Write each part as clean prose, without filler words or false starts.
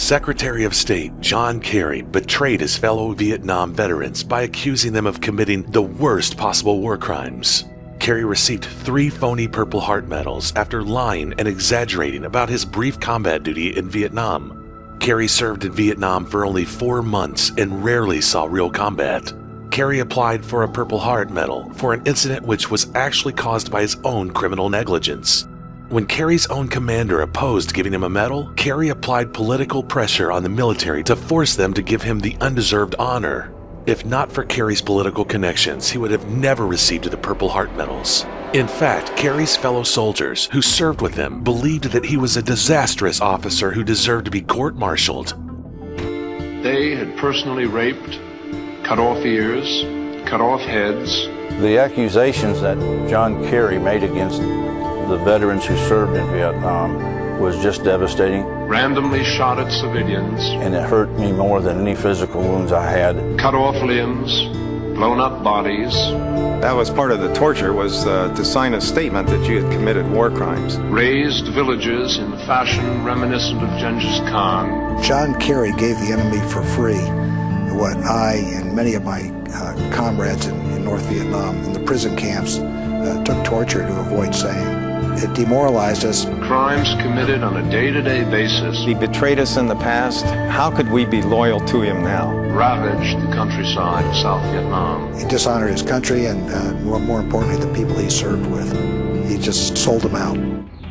Secretary of State John Kerry betrayed his fellow Vietnam veterans by accusing them of committing the worst possible war crimes. Kerry received 3 phony Purple Heart medals after lying and exaggerating about his brief combat duty in Vietnam. Kerry served in Vietnam for only 4 months and rarely saw real combat. Kerry applied for a Purple Heart medal for an incident which was actually caused by his own criminal negligence. When Kerry's own commander opposed giving him a medal, Kerry applied political pressure on the military to force them to give him the undeserved honor. If not for Kerry's political connections, he would have never received the Purple Heart medals. In fact, Kerry's fellow soldiers who served with him believed that he was a disastrous officer who deserved to be court-martialed. They had personally raped, cut off ears, cut off heads. The accusations that John Kerry made against the veterans who served in Vietnam was just devastating. Randomly shot at civilians. And it hurt me more than any physical wounds I had. Cut off limbs, blown up bodies. That was part of the torture, was to sign a statement that you had committed war crimes. Razed villages in fashion reminiscent of Genghis Khan. John Kerry gave the enemy for free what I and many of my comrades in North Vietnam in the prison camps took torture to avoid saying. It demoralized us. Crimes committed on a day-to-day basis. He betrayed us in the past. How could we be loyal to him now? Ravaged the countryside of South Vietnam. He dishonored his country and, more importantly, the people he served with. He just sold them out.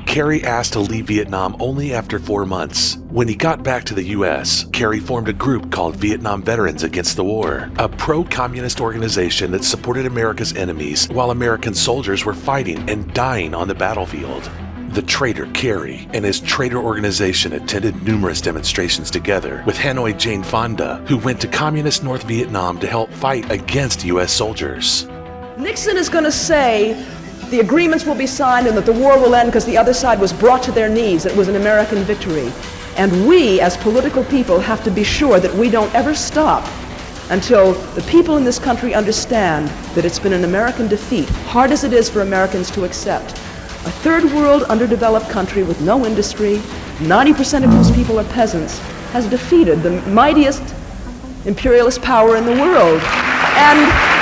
Kerry asked to leave Vietnam only after 4 months. When he got back to the U.S., Kerry formed a group called Vietnam Veterans Against the War, a pro-communist organization that supported America's enemies while American soldiers were fighting and dying on the battlefield. The traitor Kerry and his traitor organization attended numerous demonstrations together with Hanoi Jane Fonda, who went to communist North Vietnam to help fight against U.S. soldiers. Nixon is going to say the agreements will be signed and that the war will end because the other side was brought to their knees. It was an American victory. And we, as political people, have to be sure that we don't ever stop until the people in this country understand that it's been an American defeat, hard as it is for Americans to accept. A third world, underdeveloped country with no industry, 90% of whose people are peasants, has defeated the mightiest imperialist power in the world. And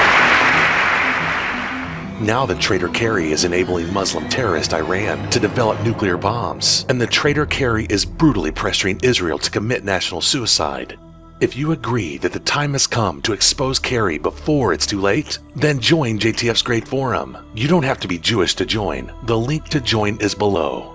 now the traitor Kerry is enabling Muslim terrorist Iran to develop nuclear bombs, and the traitor Kerry is brutally pressuring Israel to commit national suicide. If you agree that the time has come to expose Kerry before it's too late, then join JTF's great forum. You don't have to be Jewish to join. The link to join is below.